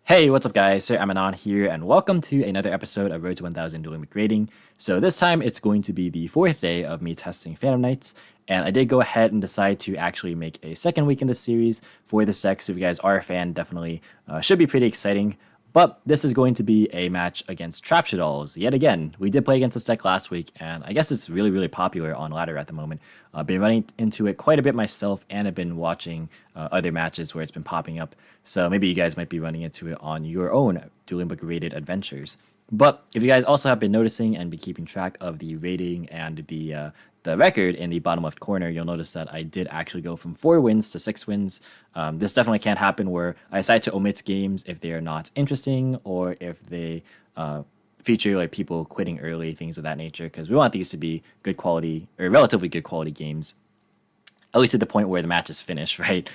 Hey, what's up guys? Sir Emanon here, and welcome to another episode of Road to 1000 DuelingBook Grading. So this time it's going to be the fourth day of me testing Phantom Knights, and I did go ahead and decide to actually make a second week in this series for this deck, so if you guys are a fan, definitely should be pretty exciting. But this is going to be a match against Trap Shaddolls. Yet again, we did play against this deck last week, and I guess it's really popular on ladder at the moment. I've been running into it quite a bit myself, and I've been watching other matches where it's been popping up. So maybe you guys might be running into it on your own Dueling Book rated adventures. But if you guys also have been noticing and be keeping track of the rating and the record in the bottom left corner, you'll notice that I did actually go from 4 wins to 6 wins. This definitely can't happen where I decide to omit games if they are not interesting or if they feature like people quitting early, things of that nature, because we want these to be good quality or relatively good quality games, at least at the point where the match is finished, right?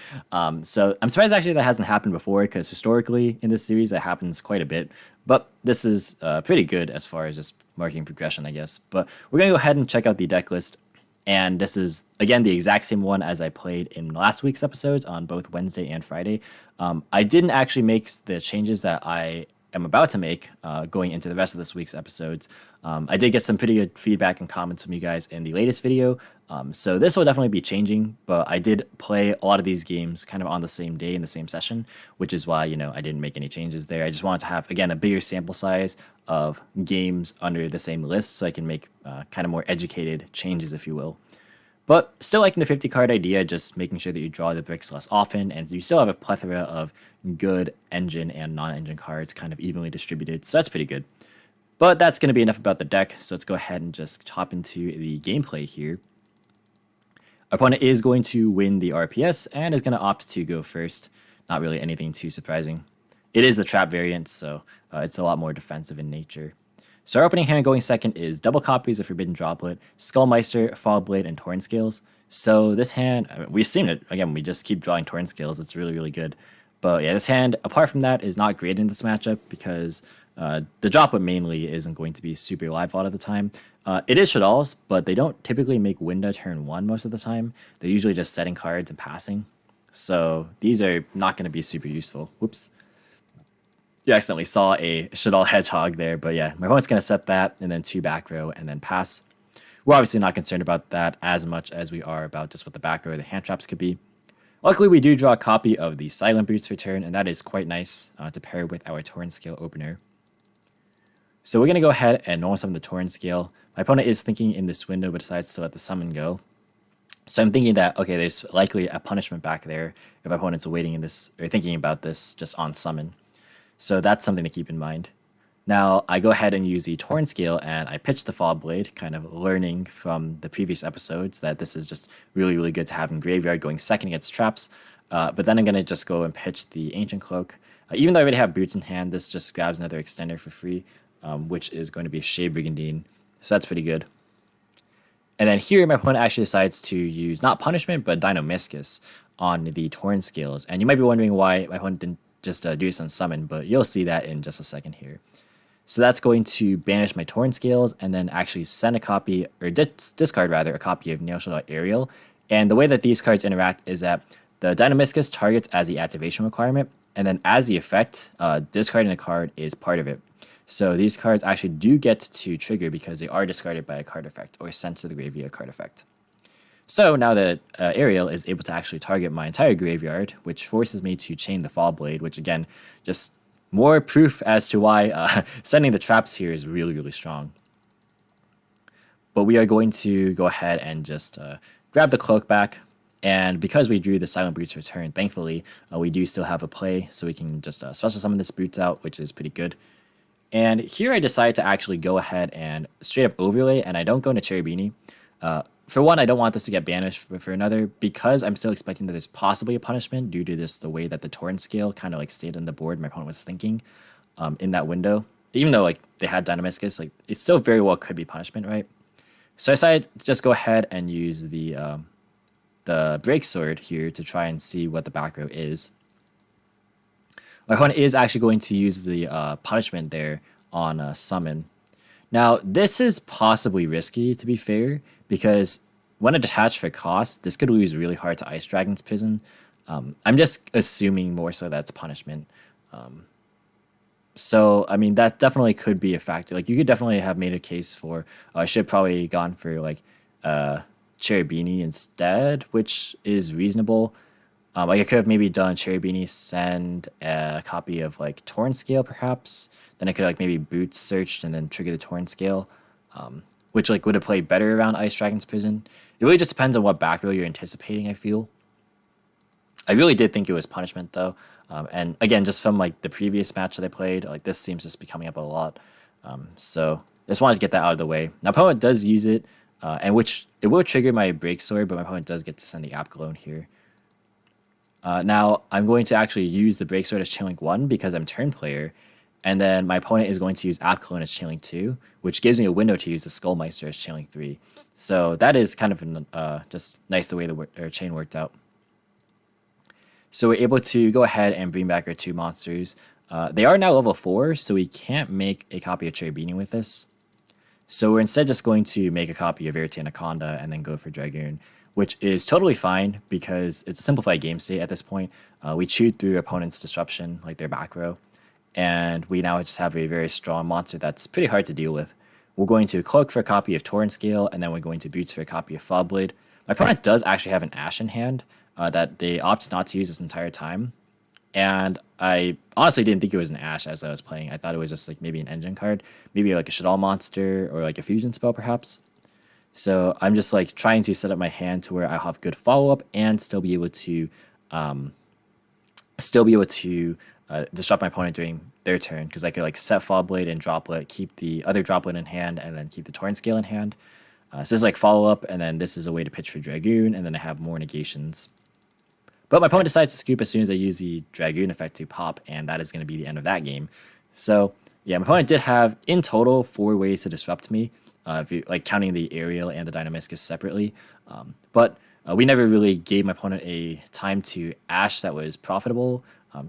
So I'm surprised actually that hasn't happened before, because historically in this series that happens quite a bit. But this is pretty good as far as just marking progression, I guess. But we're going to go ahead and check out the deck list. And this is, again, the exact same one as I played in last week's episodes on both Wednesday and Friday. I didn't actually make the changes that I am about to make going into the rest of this week's episodes. I did get some pretty good feedback and comments from you guys in the latest video, so this will definitely be changing, but I did play a lot of these games kind of on the same day in the same session, which is why, I didn't make any changes there. I just wanted to have, again, a bigger sample size of games under the same list so I can make kind of more educated changes, if you will. But still liking the 50 card idea, just making sure that you draw the bricks less often, and you still have a plethora of good engine and non-engine cards kind of evenly distributed, so that's pretty good. But that's going to be enough about the deck, so let's go ahead and just hop into the gameplay here. Our opponent is going to win the RPS and is going to opt to go first. Not really anything too surprising. It is a trap variant, so it's a lot more defensive in nature. So our opening hand going second is double copies of Forbidden Droplet, Skullmeister, Fog Blade, and Torrent Scales. So this hand, we've seen it, again, we just keep drawing Torrent Scales, it's really good. But yeah, this hand, apart from that, is not great in this matchup because the Droplet mainly isn't going to be super live a lot of the time. It is Shaddolls, but they don't typically make Winda turn 1 most of the time. They're usually just setting cards and passing. So these are not going to be super useful. Whoops. You accidentally saw a Shaddoll Hedgehog there, but yeah, my opponent's going to set that, and then 2 back row, and then pass. We're obviously not concerned about that as much as we are about just what the back row of the hand traps could be. Luckily, we do draw a copy of the Silent Boots for turn, and that is quite nice to pair with our Torrent Scale opener. So we're going to go ahead and normal summon the Torrent Scale. My opponent is thinking in this window, but decides to let the summon go. So I'm thinking that, okay, there's likely a punishment back there if my opponent's waiting in this, or thinking about this just on summon. So that's something to keep in mind. Now, I go ahead and use the Torrent Scale, and I pitch the Fog Blade, kind of learning from the previous episodes that this is just really good to have in graveyard going second against traps. But then I'm going to just go and pitch the Ancient Cloak. Even though I already have Boots in hand, this just grabs another extender for free, which is going to be Shade Brigandine. So that's pretty good. And then here, my opponent actually decides to use, not Punishment, but Dinomischus on the Torrent Scales. And you might be wondering why my opponent didn't just do this on summon, but you'll see that in just a second here. So that's going to banish my Torrent Scales and then actually send a copy, or discard rather, a copy of Shaddoll Aerial. And the way that these cards interact is that the Dinomischus targets as the activation requirement, and then as the effect, discarding a card is part of it. So these cards actually do get to trigger because they are discarded by a card effect or sent to the grave via card effect. So now that Ariel is able to actually target my entire graveyard, which forces me to chain the Fog Blade, which again, just more proof as to why sending the traps here is really strong. But we are going to go ahead and just grab the cloak back, and because we drew the Silent Boots return, thankfully, we do still have a play, so we can just special summon this Boots out, which is pretty good. And here I decided to actually go ahead and straight up overlay, and I don't go into Cherubini. For one, I don't want this to get banished, but for another, because I'm still expecting that there's possibly a punishment due to this, the way that the Torrent Scale kind of like stayed on the board my opponent was thinking in that window. Even though like they had Dinomischus, like it still very well could be punishment, right? So I decided to just go ahead and use the Break Sword here to try and see what the back row is. My opponent is actually going to use the punishment there on summon. Now, this is possibly risky, to be fair, because when attached for cost, this could lose really hard to Ice Dragon's Prison. I'm just assuming more so that's punishment. So I mean that definitely could be a factor. Like you could definitely have made a case for I should have probably gone for like uh Cherubini instead, which is reasonable. Like I could have maybe done Cherubini send a copy of like Torrent Scale perhaps. Then I could like maybe boot searched and then trigger the Torrent Scale, which like would have played better around Ice Dragon's Prison. It really just depends on what back row you're anticipating. I feel. I really did think it was punishment though. And again, just from like the previous match that I played, like this seems to be coming up a lot. So just wanted to get that out of the way. My opponent does use it, and which it will trigger my break sword, but my opponent does get to send the App Cologne here. Now I'm going to actually use the break sword as chain link 1 because I'm turn player, and then my opponent is going to use App Cologne as chain link 2, which gives me a window to use the Skullmeister as chain link 3. So that is kind of just nice the way the chain worked out. So we're able to go ahead and bring back our 2 monsters. They are now level 4, so we can't make a copy of Cherubini with this. So we're instead just going to make a copy of Verite Anaconda and then go for Dragoon, which is totally fine because it's a simplified game state at this point. We chewed through opponent's disruption, like their back row, and we now just have a very strong monster that's pretty hard to deal with. We're going to Cloak for a copy of Torrent Scale, and then we're going to Boots for a copy of Fobblade. My opponent does actually have an Ash in hand that they opt not to use this entire time. And I honestly didn't think it was an Ash as I was playing. I thought it was just like maybe an engine card, maybe like a Shaddoll monster or like a fusion spell perhaps. So I'm just like trying to set up my hand to where I'll have good follow up and still be able to disrupt my opponent during their turn because I could like set Fobblade and Droplet, keep the other Droplet in hand, and then keep the Torrent Scale in hand. So this is like follow up, and then this is a way to pitch for Dragoon, and then I have more negations. But my opponent decides to scoop as soon as I use the Dragoon effect to pop, and that is going to be the end of that game. So yeah, my opponent did have in total 4 ways to disrupt me, if you like counting the aerial and the Dynamiscus separately. But we never really gave my opponent a time to Ash that was profitable.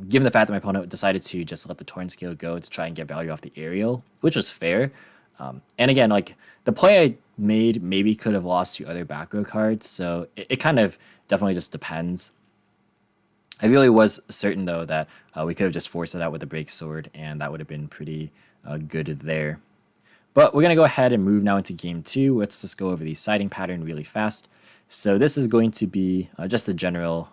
Given the fact that my opponent decided to just let the Torrent Scale go to try and get value off the aerial, which was fair. And again, like the play I made maybe could have lost to other back row cards, so it kind of definitely just depends. I really was certain though that we could have just forced it out with the break sword, and that would have been pretty good there. But we're gonna go ahead and move now into game 2. Let's just go over the siding pattern really fast. So this is going to be just the general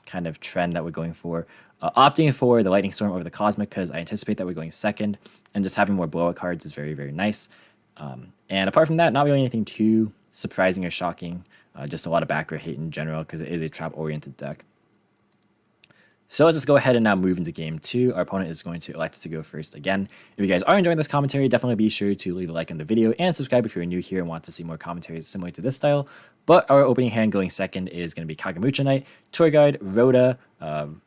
kind of trend that we're going for. Opting for the Lightning Storm over the Cosmic because I anticipate that we're going second, and just having more blowout cards is very, very nice. And apart from that, not really anything too surprising or shocking. Just a lot of back row hate in general because it is a trap-oriented deck. So let's just go ahead and now move into game 2. Our opponent is going to elect to go first again. If you guys are enjoying this commentary, definitely be sure to leave a like on the video and subscribe if you're new here and want to see more commentaries similar to this style. But our opening hand going second is going to be Kagamucha Knight, Tour Guide, Rhoda,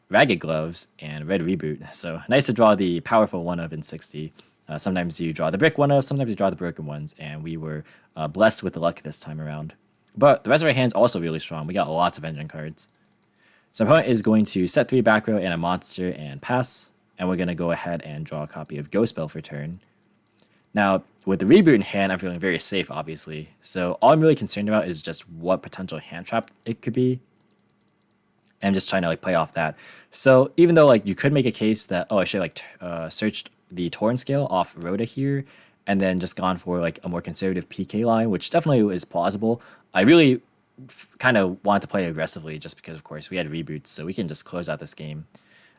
Ragged Gloves, and Red Reboot. So nice to draw the powerful one of in 60. Sometimes you draw the brick one of, sometimes you draw the broken ones, and we were blessed with the luck this time around. But the rest of our hand's also really strong. We got lots of engine cards. So my opponent is going to set 3 back row and a monster and pass, and we're going to go ahead and draw a copy of Ghost Spell for turn. Now, with the Reboot in hand, I'm feeling very safe, obviously. So all I'm really concerned about is just what potential hand trap it could be. And I'm just trying to like play off that. So even though like you could make a case that, oh, I should like searched the Torrent Scale off Rhoda here, and then just gone for like a more conservative PK line, which definitely is plausible. I really kind of want to play aggressively just because, of course, we had reboots, so we can just close out this game.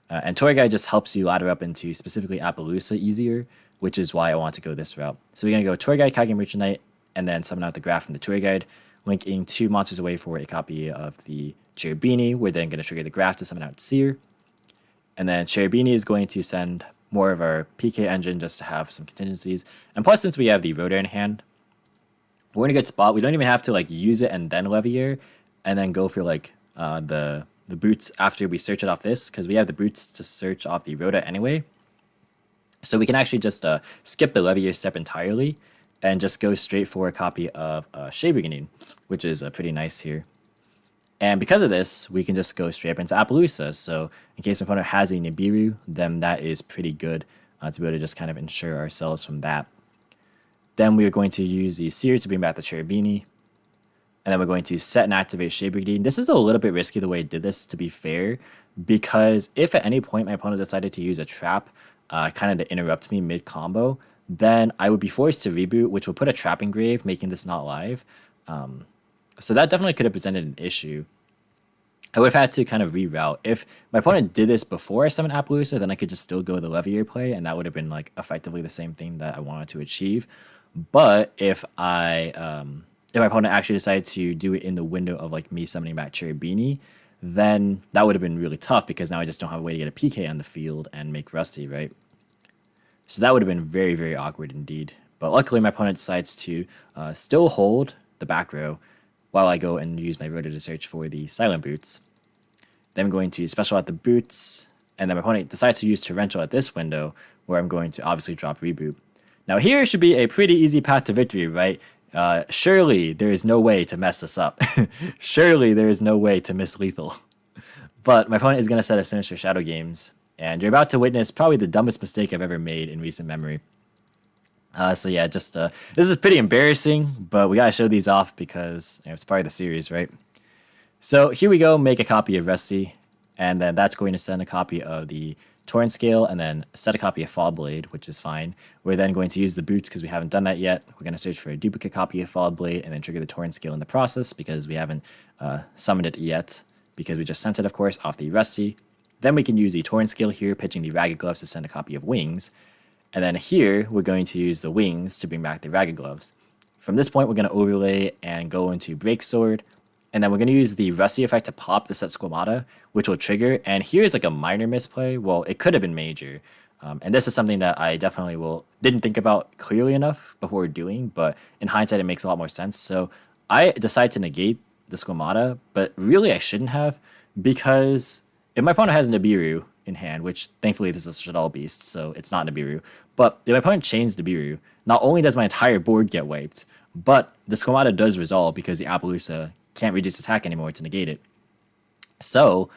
And Tour Guide just helps you ladder up into specifically Appaloosa easier, which is why I want to go this route. So we're going to go Tour Guide, Kagamucha Knight, and then summon out the graph from the Tour Guide, linking 2 monsters away for a copy of the Cherubini. We're then going to trigger the graph to summon out Seer. And then Cherubini is going to send more of our PK engine just to have some contingencies. And plus, since we have the Rhoda in hand, we're in a good spot. We don't even have to like use it and then Levier, and then go for like the boots after we search it off this, because we have the boots to search off the Rhoda anyway. So we can actually just skip the Levier step entirely and just go straight for a copy of Shea Brigandine, which is pretty nice here. And because of this, we can just go straight up into Appaloosa. So in case my opponent has a Nibiru, then that is pretty good to be able to just kind of ensure ourselves from that. Then we are going to use the Seer to bring back the Cherubini. And then we're going to set and activate Shea Brigandine. This is a little bit risky the way I did this, to be fair, because if at any point my opponent decided to use a trap kind of to interrupt me mid-combo, then I would be forced to reboot, which would put a trap in grave, making this not live. So that definitely could have presented an issue. I would have had to kind of reroute. If my opponent did this before I summoned Appaloosa, then I could just still go the Levier play, and that would have been like effectively the same thing that I wanted to achieve. But if my opponent actually decided to do it in the window of like me summoning back Cherry Beanie, then that would have been really tough because now I just don't have a way to get a PK on the field and make Rusty, right? So that would have been very, very awkward indeed. But luckily, my opponent decides to still hold the back row while I go and use my rotor to search for the silent boots. Then I'm going to special out the boots, and then my opponent decides to use torrential at this window, where I'm going to obviously drop reboot. Now here should be a pretty easy path to victory, right? Surely there is no way to mess this up. Surely there is no way to miss lethal. But my opponent is going to set a Sinister Shadow Games, and you're about to witness probably the dumbest mistake I've ever made in recent memory. So yeah, just this is pretty embarrassing, but we gotta show these off because it's part of the series, right? So here we go, make a copy of Rusty, and then that's going to send a copy of the Torrent Scale, and then set a copy of Fall Blade, which is fine. We're then going to use the boots because we haven't done that yet. We're going to search for a duplicate copy of Fall Blade, and then trigger the Torrent Scale in the process because we haven't summoned it yet, because we just sent it, of course, off the Rusty. Then we can use the Torrent Scale here, pitching the Ragged Gloves to send a copy of Wings. And then here, we're going to use the Wings to bring back the Ragged Gloves. From this point, we're going to overlay and go into Break Sword. And then we're going to use the Rusty effect to pop the set Squamata, which will trigger. And here's like a minor misplay. Well, it could have been major. And this is something that I definitely didn't think about clearly enough before doing. But in hindsight, it makes a lot more sense. So I decided to negate the Squamata. But really, I shouldn't have. Because if my opponent has Nibiru in hand, which thankfully this is a Shaddoll beast, so it's not Nibiru. But if my opponent chains Nibiru, not only does my entire board get wiped, but the Squamata does resolve because the Appaloosa can't reduce attack anymore to negate it. So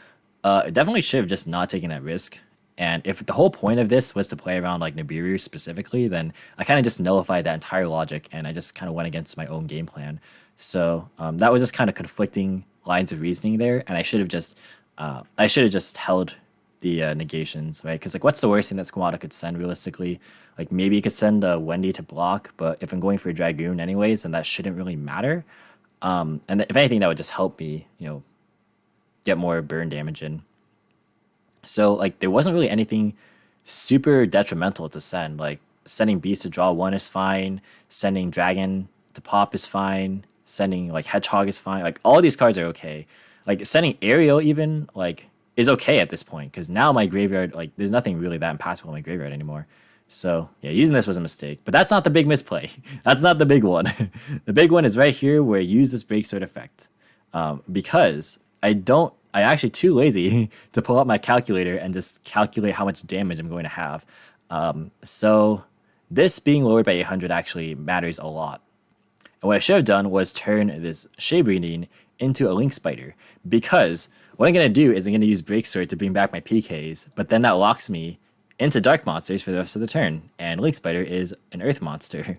definitely should have just not taken that risk. And if the whole point of this was to play around like Nibiru specifically, then I kind of just nullified that entire logic, and I just kind of went against my own game plan. So that was just kind of conflicting lines of reasoning there, and I should have just held the negations, right? Because like, what's the worst thing that Squamata could send realistically? Like maybe it could send Wendy to block, but if I'm going for a Dragoon anyways, then that shouldn't really matter. And if anything, that would just help me, get more burn damage in. So like, there wasn't really anything super detrimental to send. Like sending Beast to draw 1 is fine. Sending Dragon to pop is fine. Sending like Hedgehog is fine. Like all these cards are okay. Like sending Ariel even like is okay at this point because now my graveyard, like there's nothing really that impactful in my graveyard anymore. So yeah, using this was a mistake, but that's not the big misplay. That's not the big one. The big one is right here where I use this Break Sword effect because I'm actually too lazy to pull out my calculator and just calculate how much damage I'm going to have. So this being lowered by 800 actually matters a lot. And what I should have done was turn this Shade Breeding into a Link Spider, because what I'm going to do is I'm going to use Break Sword to bring back my PKs, but then that locks me into Dark Monsters for the rest of the turn, and Link Spider is an Earth monster.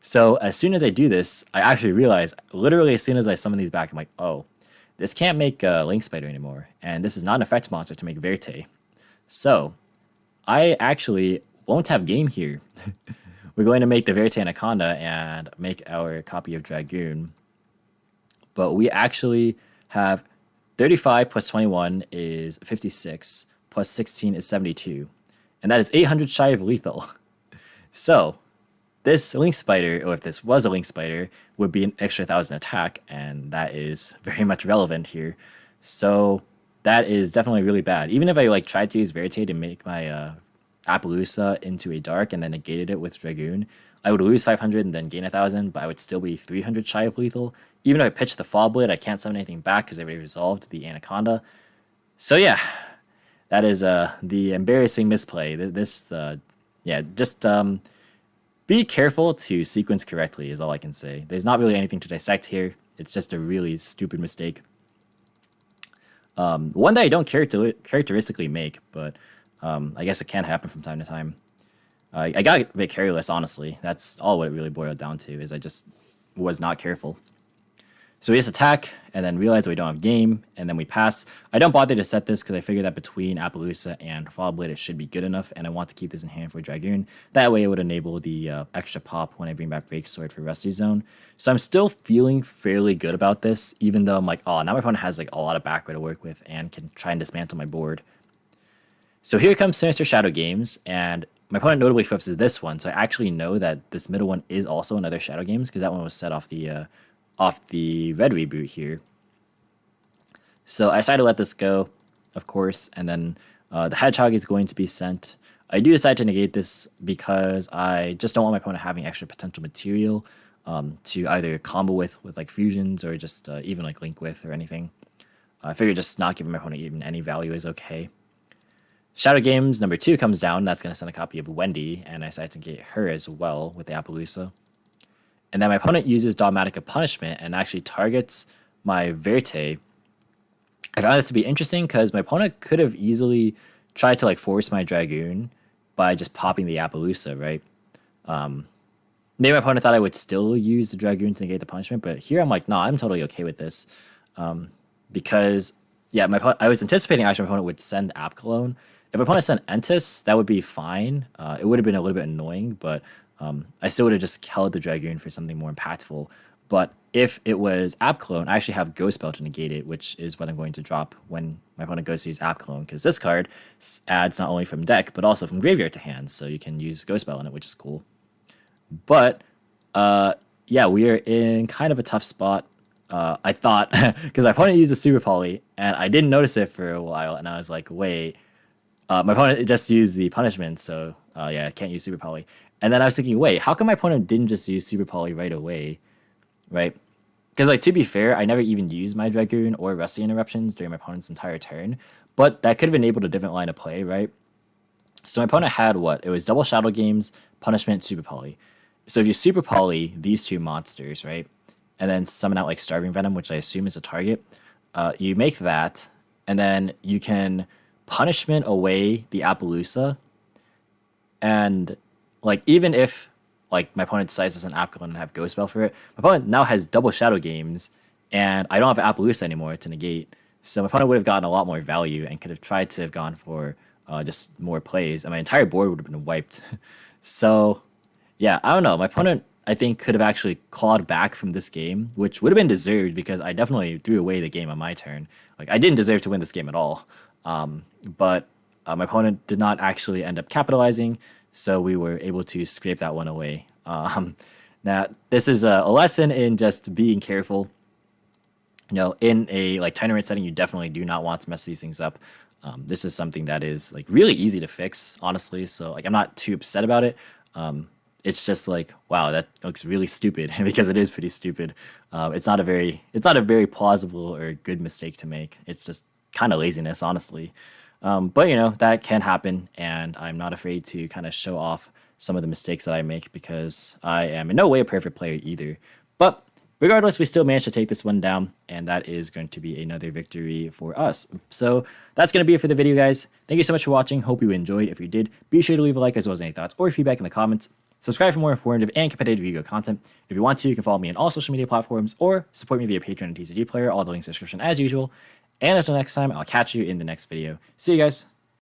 So as soon as I do this, I actually realize, literally as soon as I summon these back, I'm like, oh, this can't make Link Spider anymore, and this is not an effect monster to make Verte. So I actually won't have game here. We're going to make the Verte Anaconda and make our copy of Dragoon. But we actually have 35 plus 21 is 56, plus 16 is 72. And that is 800 shy of lethal. So this Link Spider, or if this was a Link Spider, would be an extra 1,000 attack, and that is very much relevant here. So that is definitely really bad. Even if I like tried to use Verte to make my Appaloosa into a dark and then negated it with Dragoon, I would lose 500 and then gain 1,000, but I would still be 300 shy of lethal. Even if I pitch the Fall Blade, I can't summon anything back because I already resolved the Anaconda. So yeah, that is the embarrassing misplay. Just be careful to sequence correctly is all I can say. There's not really anything to dissect here. It's just a really stupid mistake. One that I don't characteristically make, but I guess it can happen from time to time. I got a bit careless, honestly. That's all what it really boiled down to, is I just was not careful. So we just attack, and then realize that we don't have game, and then we pass. I don't bother to set this because I figure that between Appaloosa and Fall Blade, it should be good enough, and I want to keep this in hand for Dragoon. That way it would enable the extra pop when I bring back Break Sword for Rusty Zone. So I'm still feeling fairly good about this, even though I'm like, oh, now my opponent has like a lot of back row to work with and can try and dismantle my board. So here comes Sinister Shadow Games, and my opponent notably flips this one, so I actually know that this middle one is also another Shadow Games, because that one was set off the red reboot here. So I decided to let this go, of course, and then the Hedgehog is going to be sent. I do decide to negate this because I just don't want my opponent having extra potential material to either combo with like fusions or just even like link with or anything. I figure just not giving my opponent even any value is okay. Shadow Games number 2 comes down. That's going to send a copy of Wendy, and I decide to get her as well with the Appaloosa. And then my opponent uses Dogmatica Punishment and actually targets my Verte. I found this to be interesting because my opponent could have easily tried to like force my Dragoon by just popping the Appaloosa, right? Maybe my opponent thought I would still use the Dragoon to negate the punishment, but here I'm like, nah, I'm totally okay with this. Because, yeah, I was anticipating actually my opponent would send App Cologne. If my opponent sent Entis, that would be fine. It would have been a little bit annoying, but I still would have just held the Dragoon for something more impactful. But if it was App Clone, I actually have Ghost Spell to negate it, which is what I'm going to drop when my opponent goes to use App Clone, because this card adds not only from deck, but also from graveyard to hand, so you can use Ghost Spell on it, which is cool. But, yeah, we are in kind of a tough spot. I thought, because my opponent used a Super Poly, and I didn't notice it for a while, and I was like, wait, my opponent just used the punishment, so yeah, I can't use Super Poly. And then I was thinking, wait, how come my opponent didn't just use Super Poly right away, right? Because, like, to be fair, I never even used my Dragoon or Rusty Interruptions during my opponent's entire turn, but that could have enabled a different line of play, right? So my opponent had what? It was double Shadow Games, Punishment, Super Poly. So if you Super Poly these two monsters, right, and then summon out, like, Starving Venom, which I assume is a target, you make that, and then you can Punishment away the Appaloosa, and, like, even if like my opponent decides as an App Clone and have Ghost Spell for it, my opponent now has double Shadow Games, and I don't have Appaloosa anymore to negate. So my opponent would have gotten a lot more value and could have tried to have gone for just more plays, and my entire board would have been wiped. So yeah, I don't know. My opponent, I think, could have actually clawed back from this game, which would have been deserved because I definitely threw away the game on my turn. Like, I didn't deserve to win this game at all. But my opponent did not actually end up capitalizing, so we were able to scrape that one away. Now, this is a lesson in just being careful. You know, in a like tournament setting, you definitely do not want to mess these things up. This is something that is like really easy to fix, honestly. So like I'm not too upset about it. It's just like, wow, that looks really stupid because it is pretty stupid. It's not a very plausible or good mistake to make. It's just kind of laziness, honestly. But, you know, that can happen, and I'm not afraid to kind of show off some of the mistakes that I make because I am in no way a perfect player either. But regardless, we still managed to take this one down, and that is going to be another victory for us. So that's going to be it for the video, guys. Thank you so much for watching. Hope you enjoyed. If you did, be sure to leave a like as well as any thoughts or feedback in the comments. Subscribe for more informative and competitive Yu-Gi-Oh content. If you want to, you can follow me on all social media platforms or support me via Patreon and TCG Player, all the links in the description as usual. And until next time, I'll catch you in the next video. See you guys.